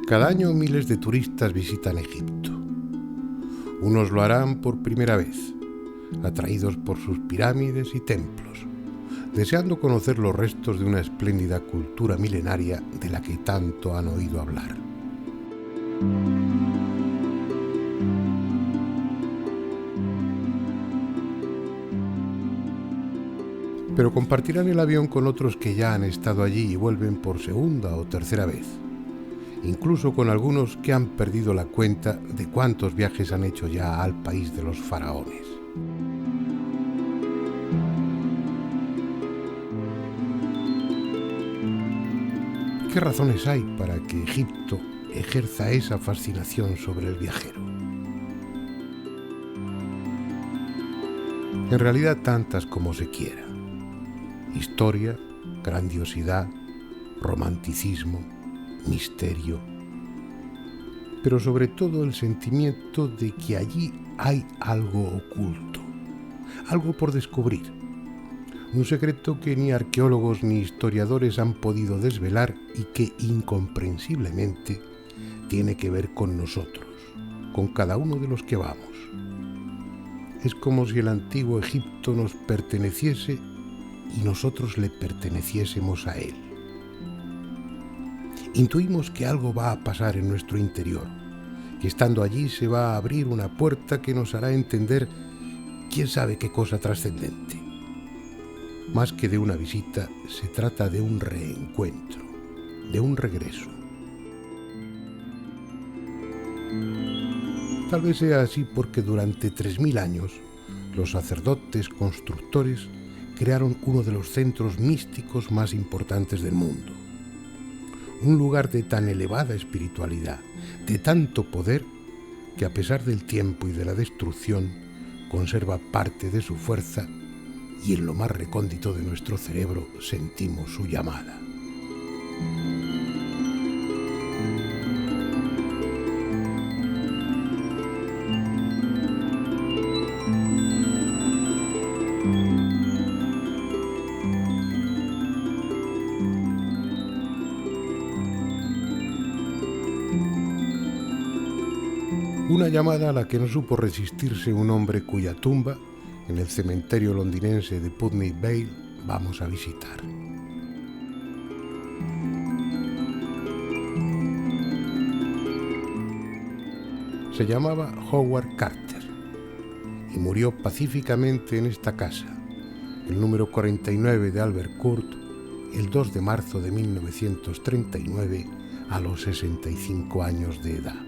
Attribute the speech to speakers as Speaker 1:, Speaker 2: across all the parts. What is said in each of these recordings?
Speaker 1: Cada año miles de turistas visitan Egipto. Unos lo harán por primera vez, atraídos por sus pirámides y templos, deseando conocer los restos de una espléndida cultura milenaria de la que tanto han oído hablar. Pero compartirán el avión con otros que ya han estado allí y vuelven por segunda o tercera vez, incluso con algunos que han perdido la cuenta de cuántos viajes han hecho ya al país de los faraones. ¿Qué razones hay para que Egipto ejerza esa fascinación sobre el viajero? En realidad tantas como se quiera. Historia, grandiosidad, romanticismo, misterio, pero sobre todo el sentimiento de que allí hay algo oculto, algo por descubrir, un secreto que ni arqueólogos ni historiadores han podido desvelar y que incomprensiblemente tiene que ver con nosotros, con cada uno de los que vamos. Es como si el antiguo Egipto nos perteneciese y nosotros le perteneciésemos a él. Intuimos que algo va a pasar en nuestro interior, que estando allí se va a abrir una puerta que nos hará entender quién sabe qué cosa trascendente. Más que de una visita, se trata de un reencuentro, de un regreso. Tal vez sea así porque durante 3000 años los sacerdotes constructores crearon uno de los centros místicos más importantes del mundo. Un lugar de tan elevada espiritualidad, de tanto poder, que a pesar del tiempo y de la destrucción, conserva parte de su fuerza y en lo más recóndito de nuestro cerebro sentimos su llamada. Una llamada a la que no supo resistirse un hombre cuya tumba, en el cementerio londinense de Putney Vale, vamos a visitar. Se llamaba Howard Carter y murió pacíficamente en esta casa, el número 49 de Albert Court, el 2 de marzo de 1939, a los 65 años de edad.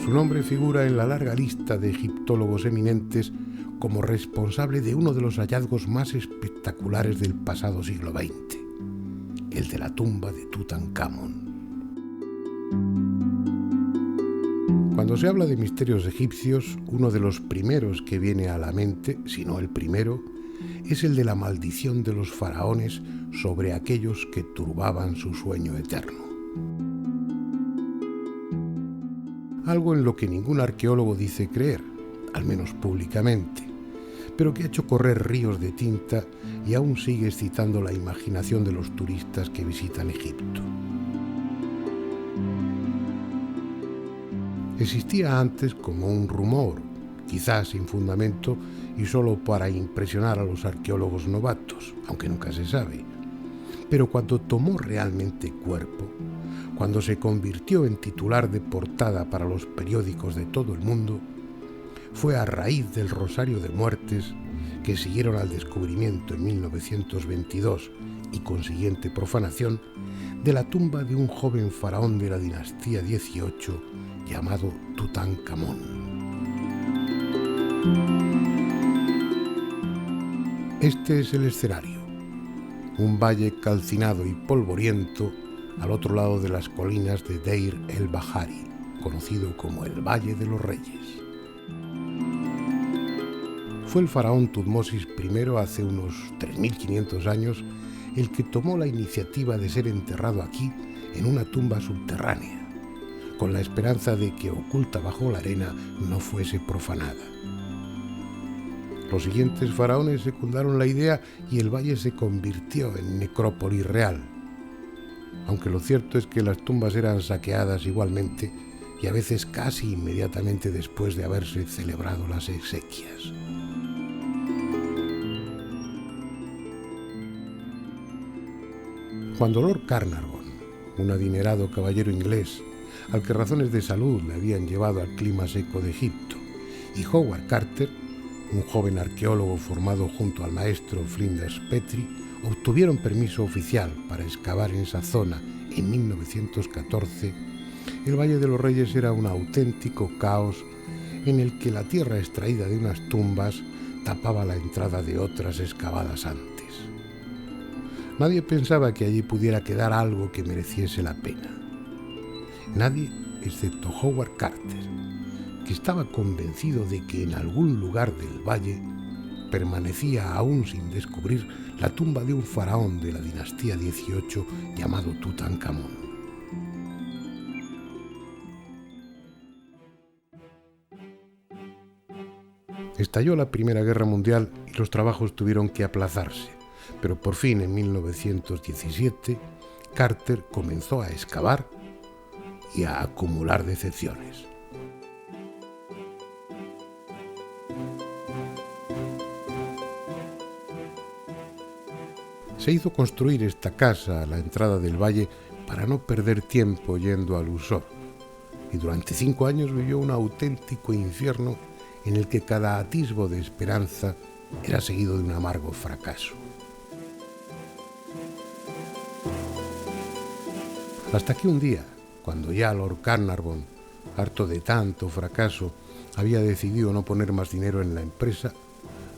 Speaker 1: Su nombre figura en la larga lista de egiptólogos eminentes como responsable de uno de los hallazgos más espectaculares del pasado siglo XX, el de la tumba de Tutankamón. Cuando se habla de misterios egipcios, uno de los primeros que viene a la mente, si no el primero, es el de la maldición de los faraones sobre aquellos que turbaban su sueño eterno. Algo en lo que ningún arqueólogo dice creer, al menos públicamente, pero que ha hecho correr ríos de tinta y aún sigue excitando la imaginación de los turistas que visitan Egipto. Existía antes como un rumor, quizás sin fundamento y solo para impresionar a los arqueólogos novatos, aunque nunca se sabe. Pero cuando tomó realmente cuerpo, cuando se convirtió en titular de portada para los periódicos de todo el mundo, fue a raíz del rosario de muertes que siguieron al descubrimiento en 1922 y consiguiente profanación de la tumba de un joven faraón de la dinastía XVIII llamado Tutankamón. Este es el escenario, un valle calcinado y polvoriento al otro lado de las colinas de Deir el-Bahari, conocido como el Valle de los Reyes. Fue el faraón Tutmosis I hace unos 3500 años el que tomó la iniciativa de ser enterrado aquí en una tumba subterránea, con la esperanza de que oculta bajo la arena no fuese profanada. Los siguientes faraones secundaron la idea y el valle se convirtió en necrópolis real. aunque lo cierto es que las tumbas eran saqueadas igualmente y a veces casi inmediatamente después de haberse celebrado las exequias. Cuando Lord Carnarvon, un adinerado caballero inglés, al que razones de salud le habían llevado al clima seco de Egipto, y Howard Carter, un joven arqueólogo formado junto al maestro Flinders Petrie, obtuvieron permiso oficial para excavar en esa zona en 1914, el Valle de los Reyes era un auténtico caos en el que la tierra extraída de unas tumbas tapaba la entrada de otras excavadas antes. Nadie pensaba que allí pudiera quedar algo que mereciese la pena. Nadie, excepto Howard Carter, que estaba convencido de que en algún lugar del valle permanecía aún sin descubrir la tumba de un faraón de la dinastía XVIII llamado Tutankamón. Estalló la Primera Guerra Mundial y los trabajos tuvieron que aplazarse, pero por fin en 1917 Carter comenzó a excavar y a acumular decepciones. Se hizo construir esta casa a la entrada del valle para no perder tiempo yendo al Luxor, y durante 5 años vivió un auténtico infierno en el que cada atisbo de esperanza era seguido de un amargo fracaso. Hasta que un día, cuando ya Lord Carnarvon, harto de tanto fracaso, había decidido no poner más dinero en la empresa,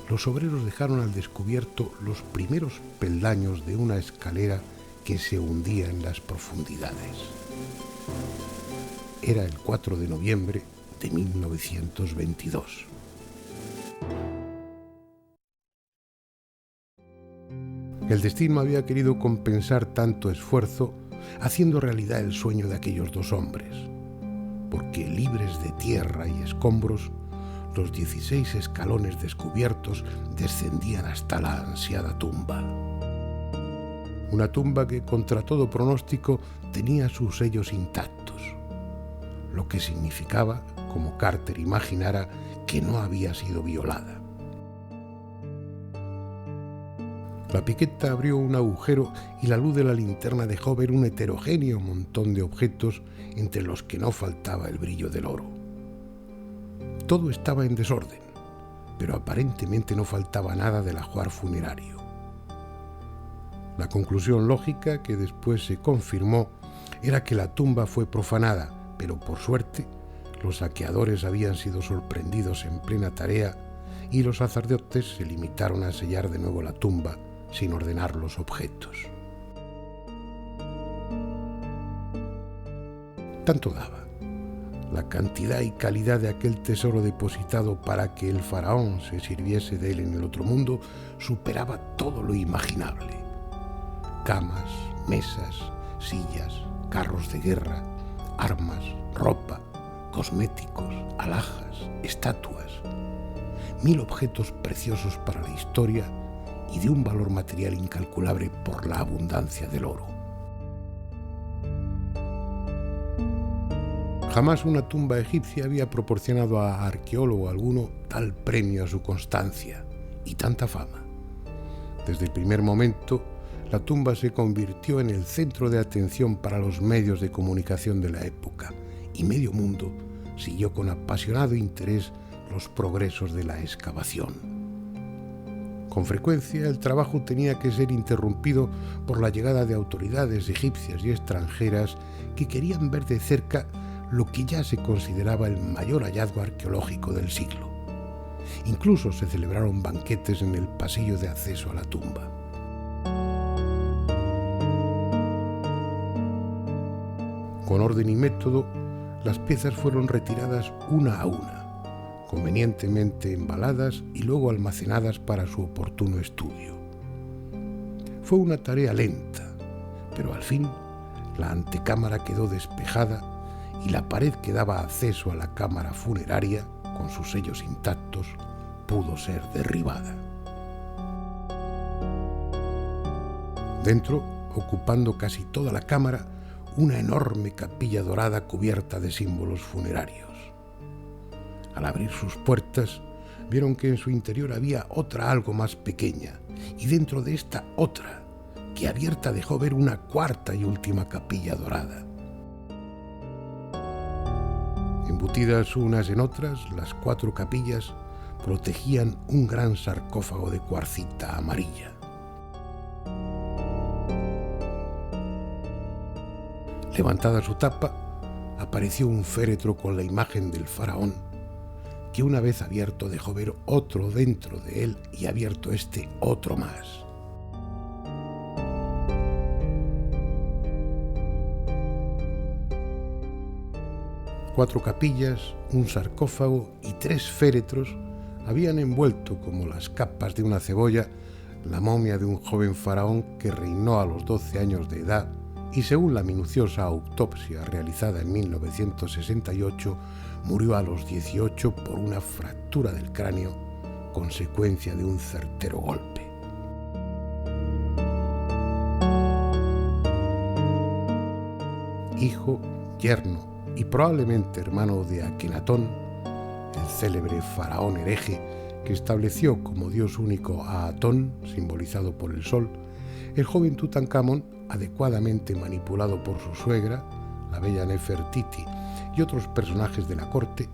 Speaker 1: los obreros dejaron al descubierto los primeros peldaños de una escalera que se hundía en las profundidades. Era el 4 de noviembre de 1922. El destino había querido compensar tanto esfuerzo haciendo realidad el sueño de aquellos 2 hombres, porque libres de tierra y escombros, los 16 escalones descubiertos descendían hasta la ansiada tumba. Una tumba que, contra todo pronóstico, tenía sus sellos intactos, lo que significaba, como Carter imaginara, que no había sido violada. La piqueta abrió un agujero y la luz de la linterna dejó ver un heterogéneo montón de objetos entre los que no faltaba el brillo del oro. Todo estaba en desorden, pero aparentemente no faltaba nada del ajuar funerario. La conclusión lógica, que después se confirmó, era que la tumba fue profanada, pero por suerte los saqueadores habían sido sorprendidos en plena tarea y los sacerdotes se limitaron a sellar de nuevo la tumba sin ordenar los objetos. Tanto daba. La cantidad y calidad de aquel tesoro depositado para que el faraón se sirviese de él en el otro mundo superaba todo lo imaginable. Camas, mesas, sillas, carros de guerra, armas, ropa, cosméticos, alhajas, estatuas. 1000 objetos preciosos para la historia y de un valor material incalculable por la abundancia del oro. Jamás una tumba egipcia había proporcionado a arqueólogo alguno tal premio a su constancia y tanta fama. Desde el primer momento, la tumba se convirtió en el centro de atención para los medios de comunicación de la época, y medio mundo siguió con apasionado interés los progresos de la excavación. Con frecuencia, el trabajo tenía que ser interrumpido por la llegada de autoridades egipcias y extranjeras que querían ver de cerca lo que ya se consideraba el mayor hallazgo arqueológico del siglo. Incluso se celebraron banquetes en el pasillo de acceso a la tumba. Con orden y método, las piezas fueron retiradas una a una, convenientemente embaladas y luego almacenadas para su oportuno estudio. Fue una tarea lenta, pero al fin la antecámara quedó despejada y la pared que daba acceso a la cámara funeraria, con sus sellos intactos, pudo ser derribada. Dentro, ocupando casi toda la cámara una enorme capilla dorada cubierta de símbolos funerarios. Al abrir sus puertas, vieron que en su interior había otra algo más pequeña, y dentro de esta otra, que abierta dejó ver una cuarta y última capilla dorada. Embutidas unas en otras, las 4 capillas protegían un gran sarcófago de cuarcita amarilla. Levantada su tapa, apareció un féretro con la imagen del faraón, que una vez abierto dejó ver otro dentro de él y abierto este otro más. Cuatro capillas, un sarcófago y 3 féretros habían envuelto como las capas de una cebolla la momia de un joven faraón que reinó a los 12 años de edad y, según la minuciosa autopsia realizada en 1968, murió a los 18 por una fractura del cráneo, consecuencia de un certero golpe. Hijo, yerno y probablemente hermano de Akenatón, el célebre faraón hereje que estableció como dios único a Atón, simbolizado por el sol, el joven Tutankamón, adecuadamente manipulado por su suegra, la bella Nefertiti, y otros personajes de la corte,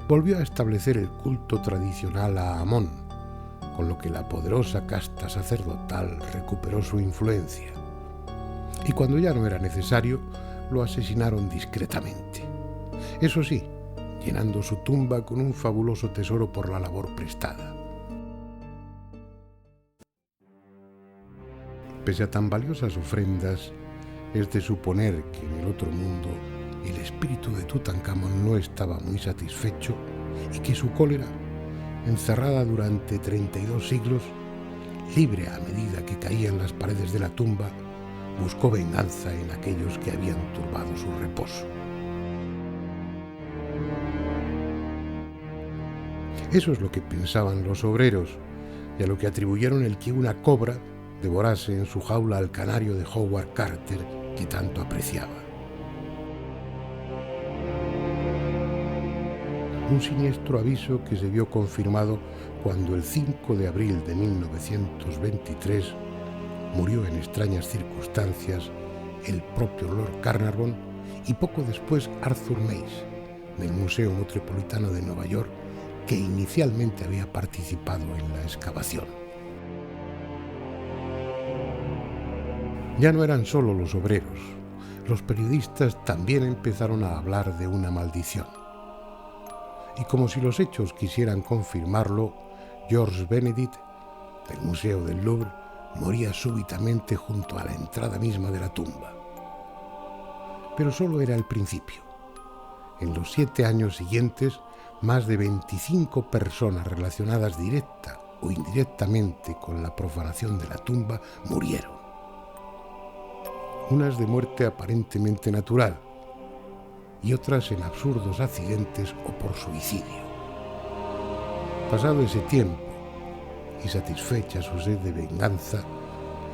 Speaker 1: volvió a establecer el culto tradicional a Amón, con lo que la poderosa casta sacerdotal recuperó su influencia. Y cuando ya no era necesario, lo asesinaron discretamente. Eso sí, llenando su tumba con un fabuloso tesoro por la labor prestada. Pese a tan valiosas ofrendas, es de suponer que en el otro mundo el espíritu de Tutankamón no estaba muy satisfecho y que su cólera, encerrada durante 32 siglos, libre a medida que caían las paredes de la tumba, buscó venganza en aquellos que habían turbado su reposo. Eso es lo que pensaban los obreros, y a lo que atribuyeron el que una cobra devorase en su jaula al canario de Howard Carter que tanto apreciaba. Un siniestro aviso que se vio confirmado cuando el 5 de abril de 1923 murió en extrañas circunstancias el propio Lord Carnarvon y poco después Arthur Mace, del Museo Metropolitano de Nueva York, que inicialmente había participado en la excavación. Ya no eran solo los obreros, los periodistas también empezaron a hablar de una maldición. Y como si los hechos quisieran confirmarlo, Georges Benedict, del Museo del Louvre, moría súbitamente junto a la entrada misma de la tumba. Pero solo era el principio. En los 7 años siguientes, más de 25 personas relacionadas directa o indirectamente con la profanación de la tumba murieron. Unas de muerte aparentemente natural y otras en absurdos accidentes o por suicidio. Pasado ese tiempo y satisfecha su sed de venganza,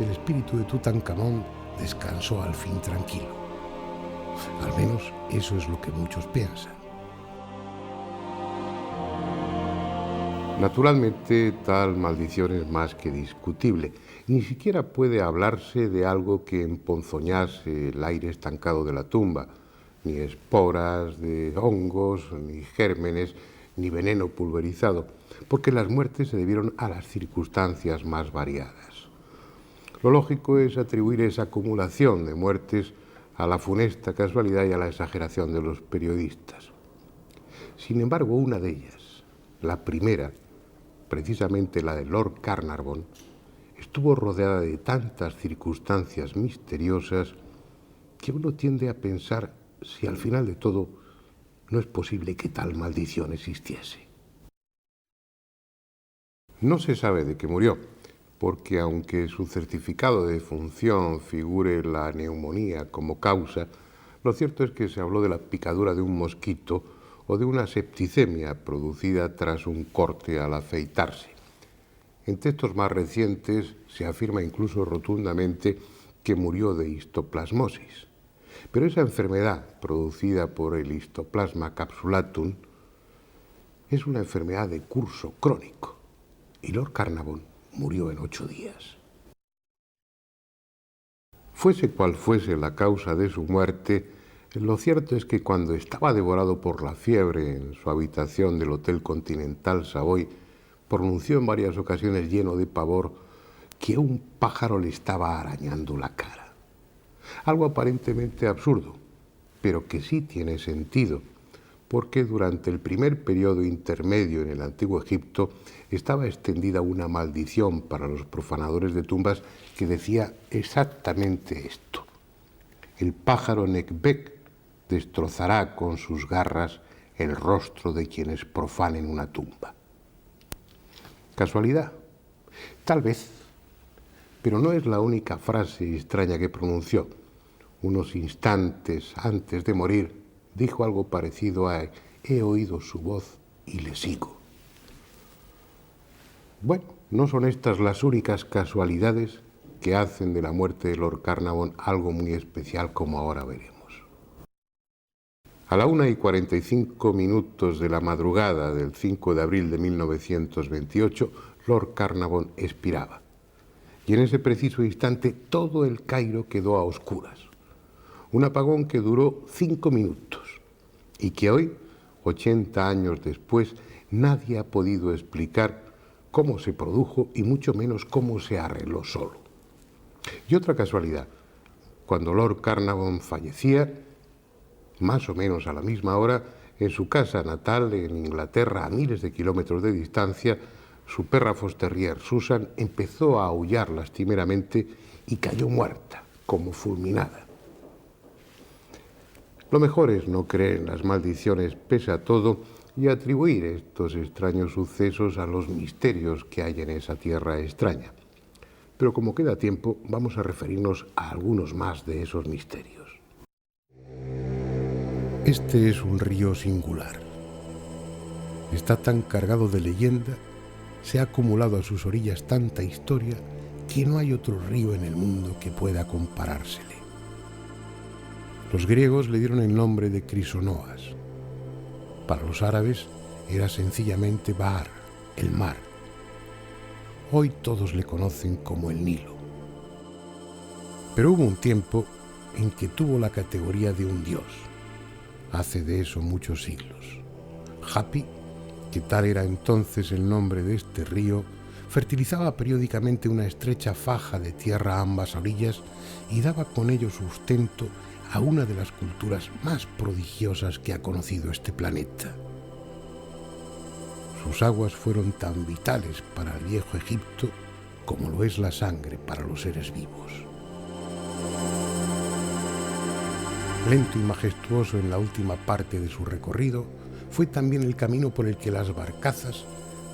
Speaker 1: el espíritu de Tutankamón descansó al fin tranquilo. Al menos eso es lo que muchos piensan.
Speaker 2: Naturalmente, tal maldición es más que discutible. Ni siquiera puede hablarse de algo que emponzoñase el aire estancado de la tumba, ni esporas de hongos, ni gérmenes, ni veneno pulverizado, porque las muertes se debieron a las circunstancias más variadas. Lo lógico es atribuir esa acumulación de muertes a la funesta casualidad y a la exageración de los periodistas. Sin embargo, una de ellas, la primera, precisamente la de Lord Carnarvon, estuvo rodeada de tantas circunstancias misteriosas que uno tiende a pensar si al final de todo no es posible que tal maldición existiese. No se sabe de qué murió, porque aunque su certificado de defunción figure la neumonía como causa, lo cierto es que se habló de la picadura de un mosquito o de una septicemia producida tras un corte al afeitarse. En textos más recientes se afirma incluso rotundamente que murió de histoplasmosis. Pero esa enfermedad, producida por el Histoplasma capsulatum, es una enfermedad de curso crónico, y Lord Carnarvon murió en 8 días. Fuese cual fuese la causa de su muerte, lo cierto es que cuando estaba devorado por la fiebre en su habitación del Hotel Continental Savoy, pronunció en varias ocasiones lleno de pavor que un pájaro le estaba arañando la cara. Algo aparentemente absurdo, pero que sí tiene sentido, porque durante el primer periodo intermedio en el Antiguo Egipto estaba extendida una maldición para los profanadores de tumbas que decía exactamente esto: el pájaro Nekbek destrozará con sus garras el rostro de quienes profanen una tumba. ¿Casualidad? Tal vez, pero no es la única frase extraña que pronunció. Unos instantes antes de morir, dijo algo parecido a «he oído su voz y le sigo». Bueno, no son estas las únicas casualidades que hacen de la muerte de Lord Carnarvon algo muy especial, como ahora veremos. A la 1:45 de la madrugada del 5 de abril de 1928, Lord Carnarvon expiraba. Y en ese preciso instante todo el Cairo quedó a oscuras. Un apagón que duró 5 minutos y que hoy, 80 años después, nadie ha podido explicar cómo se produjo y mucho menos cómo se arregló solo. Y otra casualidad, cuando Lord Carnarvon fallecía, más o menos a la misma hora, en su casa natal en Inglaterra, a miles de kilómetros de distancia, su perra Foster Terrier Susan empezó a aullar lastimeramente y cayó muerta, como fulminada. Lo mejor es no creer en las maldiciones pese a todo y atribuir estos extraños sucesos a los misterios que hay en esa tierra extraña. Pero como queda tiempo, vamos a referirnos a algunos más de esos misterios.
Speaker 1: Este es un río singular. Está tan cargado de leyenda, se ha acumulado a sus orillas tanta historia, que no hay otro río en el mundo que pueda comparársele. Los griegos le dieron el nombre de Crisonoas. Para los árabes era sencillamente Bahar, el mar. Hoy todos le conocen como el Nilo. Pero hubo un tiempo en que tuvo la categoría de un dios. Hace de eso muchos siglos. Hapi, que tal era entonces el nombre de este río, fertilizaba periódicamente una estrecha faja de tierra a ambas orillas y daba con ello sustento a una de las culturas más prodigiosas que ha conocido este planeta. Sus aguas fueron tan vitales para el viejo Egipto como lo es la sangre para los seres vivos. Lento y majestuoso en la última parte de su recorrido, fue también el camino por el que las barcazas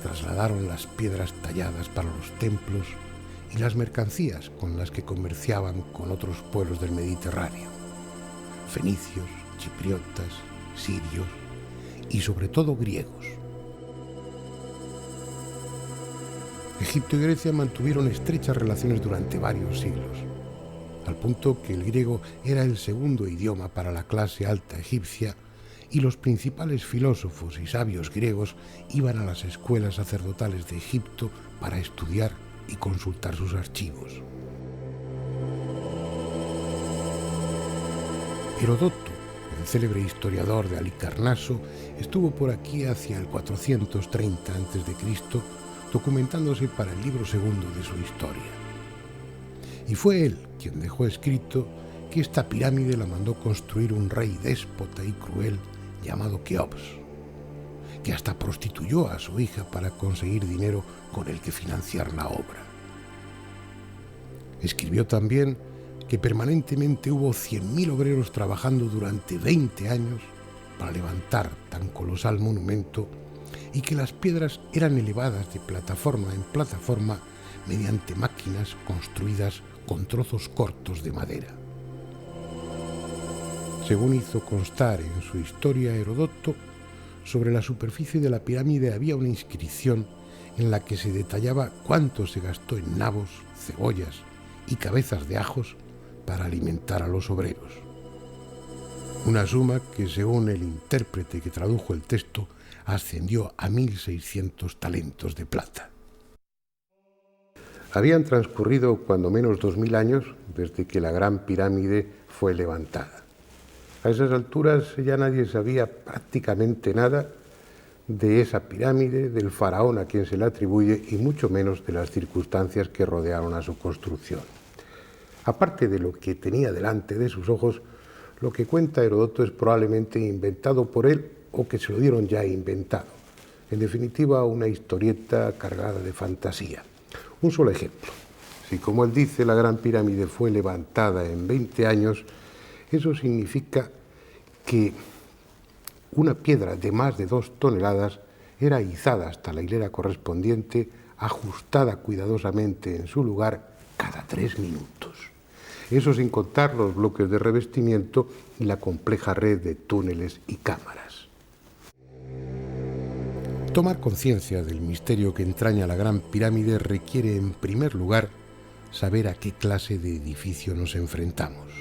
Speaker 1: trasladaron las piedras talladas para los templos y las mercancías con las que comerciaban con otros pueblos del Mediterráneo: fenicios, chipriotas, sirios y sobre todo griegos. Egipto y Grecia mantuvieron estrechas relaciones durante varios siglos, al punto que el griego era el segundo idioma para la clase alta egipcia y los principales filósofos y sabios griegos iban a las escuelas sacerdotales de Egipto para estudiar y consultar sus archivos. Herodoto, el célebre historiador de Halicarnaso, estuvo por aquí hacia el 430 a.C., documentándose para el libro segundo de su historia. Y fue él quien dejó escrito que esta pirámide la mandó construir un rey déspota y cruel llamado Keops, que hasta prostituyó a su hija para conseguir dinero con el que financiar la obra. Escribió también que permanentemente hubo 100.000 obreros trabajando durante 20 años para levantar tan colosal monumento y que las piedras eran elevadas de plataforma en plataforma mediante máquinas construidas con trozos cortos de madera. Según hizo constar en su historia Herodoto, sobre la superficie de la pirámide había una inscripción en la que se detallaba cuánto se gastó en nabos, cebollas y cabezas de ajos para alimentar a los obreros. Una suma que, según el intérprete que tradujo el texto, ascendió a 1.600 talentos de plata.
Speaker 2: Habían transcurrido cuando menos 2000 años desde que la Gran Pirámide fue levantada. A esas alturas ya nadie sabía prácticamente nada de esa pirámide, del faraón a quien se le atribuye y mucho menos de las circunstancias que rodearon a su construcción. Aparte de lo que tenía delante de sus ojos, lo que cuenta Heródoto es probablemente inventado por él o que se lo dieron ya inventado. En definitiva, una historieta cargada de fantasía. Un solo ejemplo. Si, como él dice, la Gran Pirámide fue levantada en 20 años, eso significa que una piedra de más de 2 toneladas era izada hasta la hilera correspondiente, ajustada cuidadosamente en su lugar cada 3 minutos. Eso sin contar los bloques de revestimiento y la compleja red de túneles y cámaras.
Speaker 1: Tomar conciencia del misterio que entraña la Gran Pirámide requiere, en primer lugar, saber a qué clase de edificio nos enfrentamos.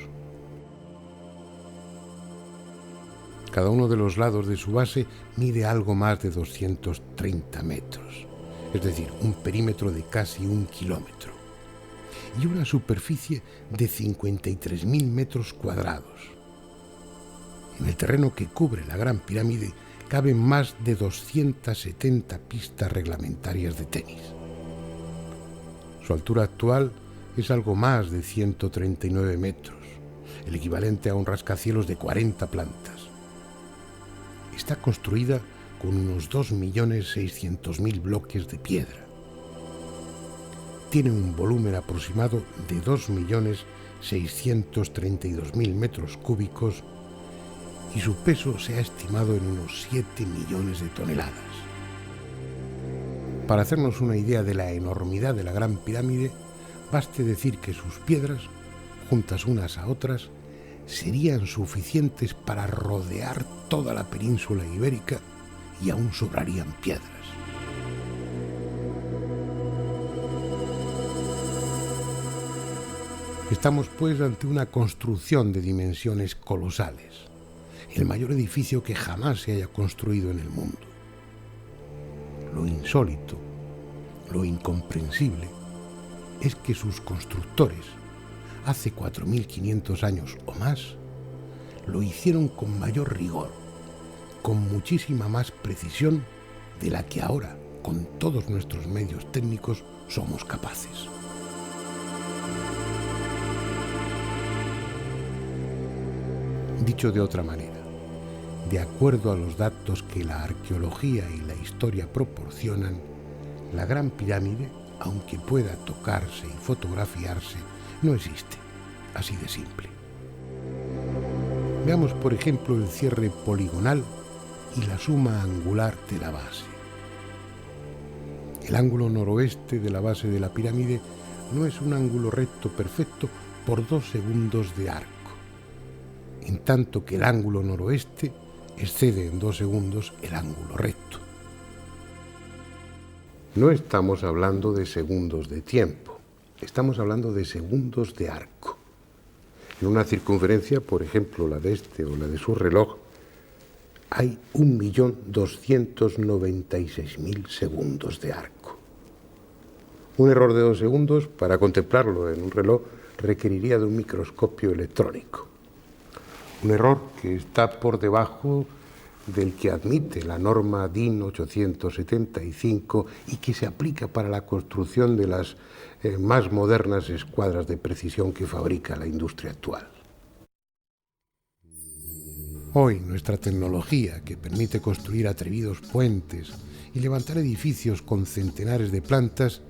Speaker 1: Cada uno de los lados de su base mide algo más de 230 metros, es decir, un perímetro de casi 1 kilómetro, y una superficie de 53.000 metros cuadrados. En el terreno que cubre la Gran Pirámide caben más de 270 pistas reglamentarias de tenis. Su altura actual es algo más de 139 metros, el equivalente a un rascacielos de 40 plantas. Está construida con unos 2.600.000 bloques de piedra. Tiene un volumen aproximado de 2.632.000 metros cúbicos y su peso se ha estimado en unos 7 millones de toneladas. Para hacernos una idea de la enormidad de la Gran Pirámide, baste decir que sus piedras, juntas unas a otras, serían suficientes para rodear toda la península ibérica y aún sobrarían piedras. Estamos pues ante una construcción de dimensiones colosales, el mayor edificio que jamás se haya construido en el mundo. Lo insólito, lo incomprensible, es que sus constructores, hace 4.500 años o más, lo hicieron con mayor rigor, con muchísima más precisión de la que ahora, con todos nuestros medios técnicos, somos capaces. Dicho de otra manera, de acuerdo a los datos que la arqueología y la historia proporcionan, la Gran Pirámide, aunque pueda tocarse y fotografiarse, no existe, así de simple. Veamos, por ejemplo, el cierre poligonal y la suma angular de la base. El ángulo noroeste de la base de la pirámide no es un ángulo recto perfecto por 2 segundos de arco, en tanto que el ángulo noroeste excede en 2 segundos el ángulo recto.
Speaker 2: No estamos hablando de segundos de tiempo, estamos hablando de segundos de arco. En una circunferencia, por ejemplo, la de este o la de su reloj, hay 1.296.000 segundos de arco. Un error de 2 segundos, para contemplarlo en un reloj, requeriría de un microscopio electrónico. Un error que está por debajo del que admite la norma DIN 875 y que se aplica para la construcción de las más modernas escuadras de precisión que fabrica la industria actual.
Speaker 1: Hoy nuestra tecnología, que permite construir atrevidos puentes y levantar edificios con centenares de plantas,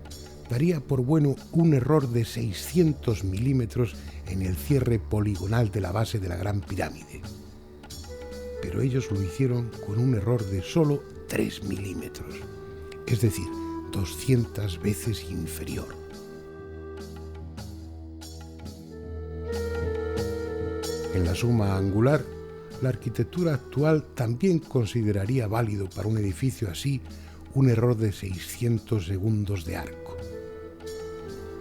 Speaker 1: daría por bueno un error de 600 milímetros en el cierre poligonal de la base de la Gran Pirámide. Pero ellos lo hicieron con un error de solo 3 milímetros, es decir, 200 veces inferior. En la suma angular, la arquitectura actual también consideraría válido para un edificio así un error de 600 segundos de arco.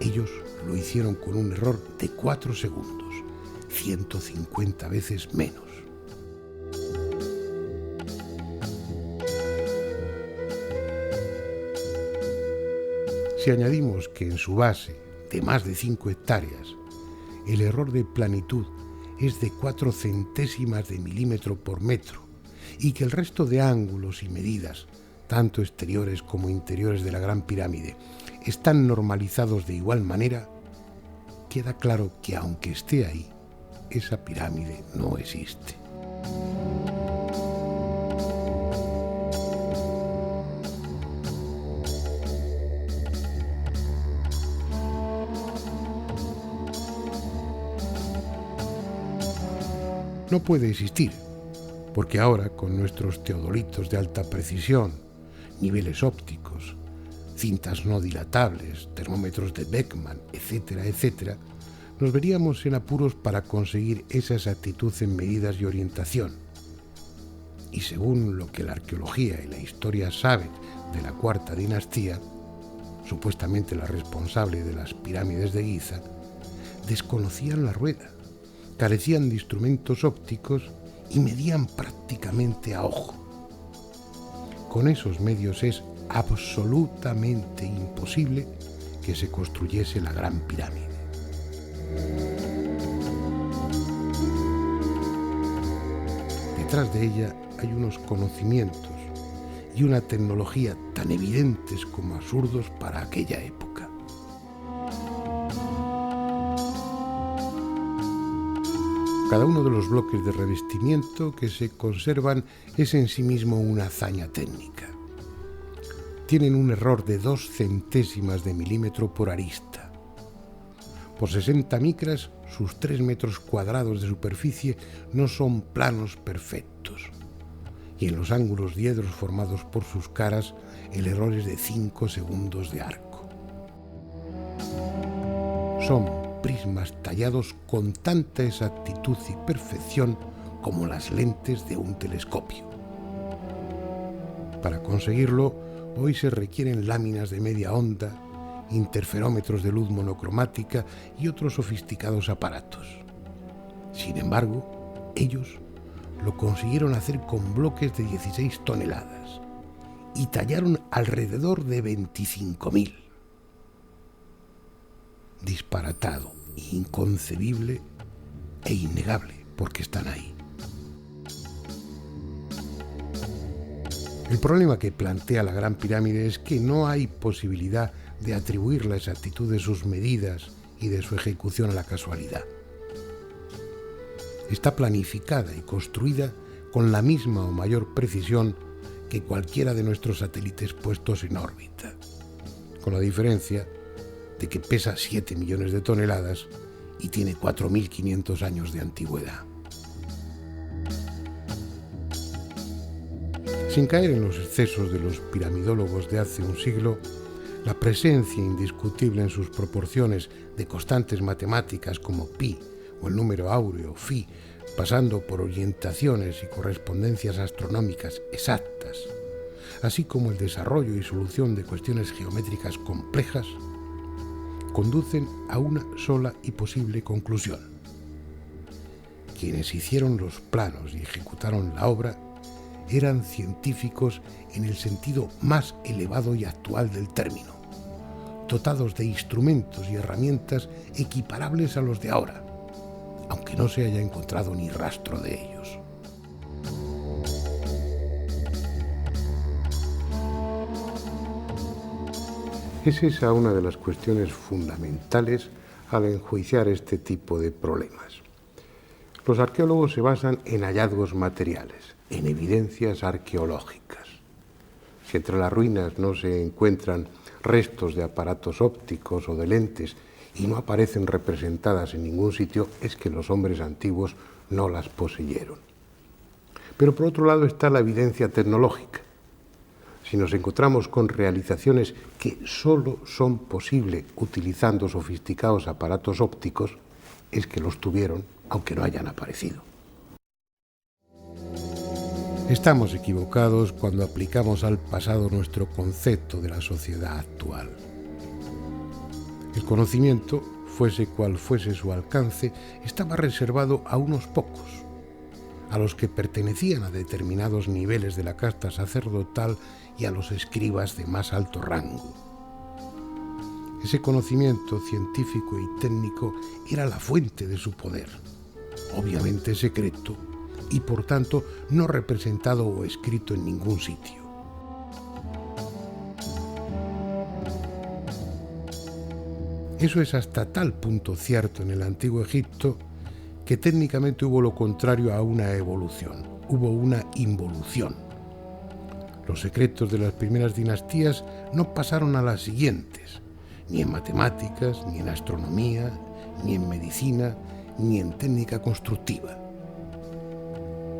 Speaker 1: Ellos lo hicieron con un error de 4 segundos. 150 veces menos. Si añadimos que en su base, de más de 5 hectáreas, el error de planitud es de 4 centésimas de milímetro por metro y que el resto de ángulos y medidas, tanto exteriores como interiores de la Gran Pirámide, están normalizados de igual manera, queda claro que aunque esté ahí, esa pirámide no existe. No puede existir, porque ahora con nuestros teodolitos de alta precisión, niveles ópticos, cintas no dilatables, termómetros de Beckman, etcétera, etcétera, nos veríamos en apuros para conseguir esa exactitud en medidas y orientación. Y según lo que la arqueología y la historia saben de la Cuarta Dinastía, supuestamente la responsable de las pirámides de Giza, desconocían la rueda, carecían de instrumentos ópticos y medían prácticamente a ojo. Con esos medios es absolutamente imposible que se construyese la Gran Pirámide. Detrás de ella hay unos conocimientos y una tecnología tan evidentes como absurdos para aquella época. Cada uno de los bloques de revestimiento que se conservan es en sí mismo una hazaña técnica. Tienen un error de 2 centésimas de milímetro por arista. Por 60 micras, sus 3 metros cuadrados de superficie no son planos perfectos. Y en los ángulos diedros formados por sus caras, el error es de 5 segundos de arco. Son prismas tallados con tanta exactitud y perfección como las lentes de un telescopio. Para conseguirlo, hoy se requieren láminas de media onda, interferómetros de luz monocromática y otros sofisticados aparatos. Sin embargo, ellos lo consiguieron hacer con bloques de 16 toneladas y tallaron alrededor de 25.000. Disparatado, inconcebible e innegable, porque están ahí. El problema que plantea la Gran Pirámide es que no hay posibilidad de atribuir la exactitud de sus medidas y de su ejecución a la casualidad. Está planificada y construida con la misma o mayor precisión que cualquiera de nuestros satélites puestos en órbita, con la diferencia de que pesa 7 millones de toneladas y tiene 4.500 años de antigüedad. Sin caer en los excesos de los piramidólogos de hace un siglo, la presencia indiscutible en sus proporciones de constantes matemáticas como pi o el número áureo phi, pasando por orientaciones y correspondencias astronómicas exactas, así como el desarrollo y solución de cuestiones geométricas complejas, conducen a una sola y posible conclusión. Quienes hicieron los planos y ejecutaron la obra eran científicos en el sentido más elevado y actual del término, dotados de instrumentos y herramientas equiparables a los de ahora, aunque no se haya encontrado ni rastro de ellos.
Speaker 2: Es esa una de las cuestiones fundamentales al enjuiciar este tipo de problemas. Los arqueólogos se basan en hallazgos materiales, en evidencias arqueológicas. Si entre las ruinas no se encuentran restos de aparatos ópticos o de lentes y no aparecen representadas en ningún sitio, es que los hombres antiguos no las poseyeron. Pero por otro lado está la evidencia tecnológica. Si nos encontramos con realizaciones que solo son posibles utilizando sofisticados aparatos ópticos, es que los tuvieron, aunque no hayan aparecido.
Speaker 1: Estamos equivocados cuando aplicamos al pasado nuestro concepto de la sociedad actual. El conocimiento fuese cual fuese su alcance, estaba reservado a unos pocos, a los que pertenecían a determinados niveles de la casta sacerdotal y a los escribas de más alto rango. Ese conocimiento científico y técnico era la fuente de su poder, obviamente secreto y por tanto no representado o escrito en ningún sitio. Eso es hasta tal punto cierto en el Antiguo Egipto que técnicamente hubo lo contrario a una evolución, hubo una involución. Los secretos de las primeras dinastías no pasaron a las siguientes, ni en matemáticas, ni en astronomía, ni en medicina, ni en técnica constructiva.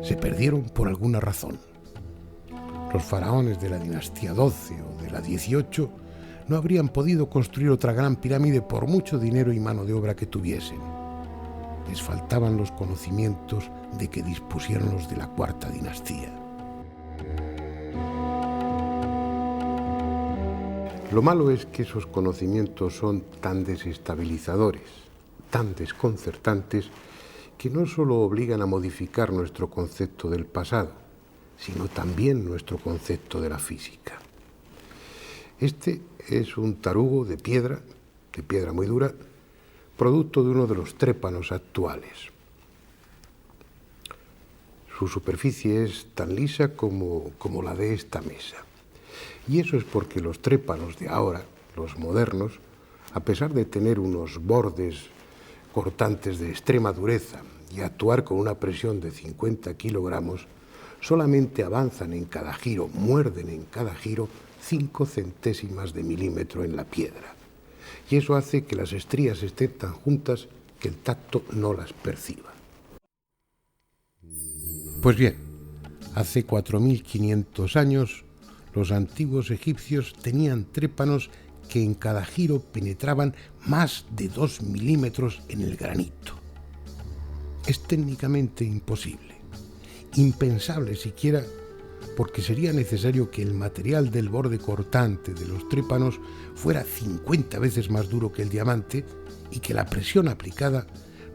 Speaker 1: Se perdieron por alguna razón. Los faraones de la dinastía 12 o de la 18 no habrían podido construir otra gran pirámide por mucho dinero y mano de obra que tuviesen. Les faltaban los conocimientos de que dispusieron los de la cuarta dinastía.
Speaker 2: Lo malo es que esos conocimientos son tan desestabilizadores, tan desconcertantes, que no solo obligan a modificar nuestro concepto del pasado, sino también nuestro concepto de la física. Este es un tarugo de piedra muy dura, producto de uno de los trépanos actuales. Su superficie es tan lisa como la de esta mesa. Y eso es porque los trépanos de ahora, los modernos, a pesar de tener unos bordes cortantes de extrema dureza y actuar con una presión de 50 kilogramos, solamente avanzan en cada giro, muerden en cada giro 5 centésimas de milímetro en la piedra. Y eso hace que las estrías estén tan juntas que el tacto no las perciba.
Speaker 1: Pues bien, hace 4.500 años, los antiguos egipcios tenían trépanos que en cada giro penetraban más de 2 milímetros en el granito. Es técnicamente imposible, impensable siquiera, porque sería necesario que el material del borde cortante de los trépanos fuera 50 veces más duro que el diamante y que la presión aplicada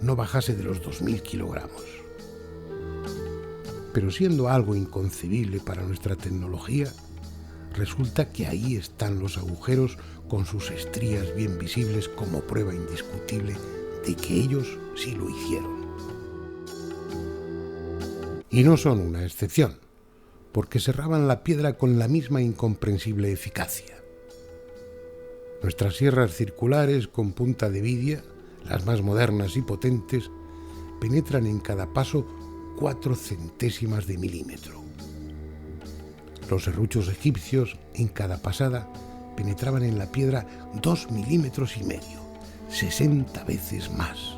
Speaker 1: no bajase de los 2.000 kilogramos. Pero siendo algo inconcebible para nuestra tecnología, resulta que ahí están los agujeros con sus estrías bien visibles como prueba indiscutible de que ellos sí lo hicieron. Y no son una excepción, porque serraban la piedra con la misma incomprensible eficacia. Nuestras sierras circulares con punta de vidia, las más modernas y potentes, penetran en cada paso 4 centésimas de milímetro. Los serruchos egipcios, en cada pasada, penetraban en la piedra 2,5 milímetros, 60 veces más.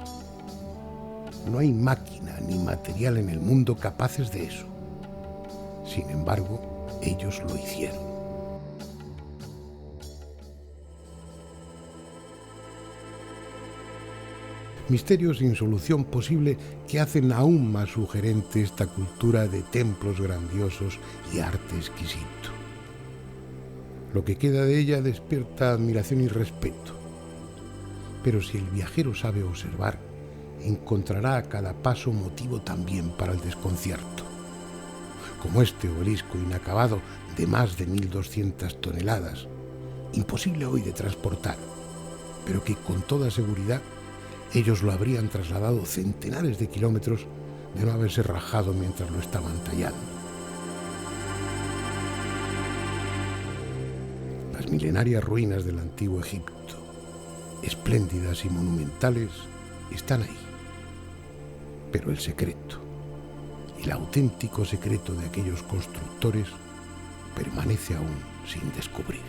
Speaker 1: No hay máquina ni material en el mundo capaces de eso. Sin embargo, ellos lo hicieron. Misterios sin solución posible que hacen aún más sugerente esta cultura de templos grandiosos y arte exquisito. Lo que queda de ella despierta admiración y respeto. Pero si el viajero sabe observar, encontrará a cada paso motivo también para el desconcierto. Como este obelisco inacabado de más de 1.200 toneladas, imposible hoy de transportar, pero que con toda seguridad ellos lo habrían trasladado centenares de kilómetros de no haberse rajado mientras lo estaban tallando. Las milenarias ruinas del antiguo Egipto, espléndidas y monumentales, están ahí. Pero el secreto, el auténtico secreto de aquellos constructores, permanece aún sin descubrir.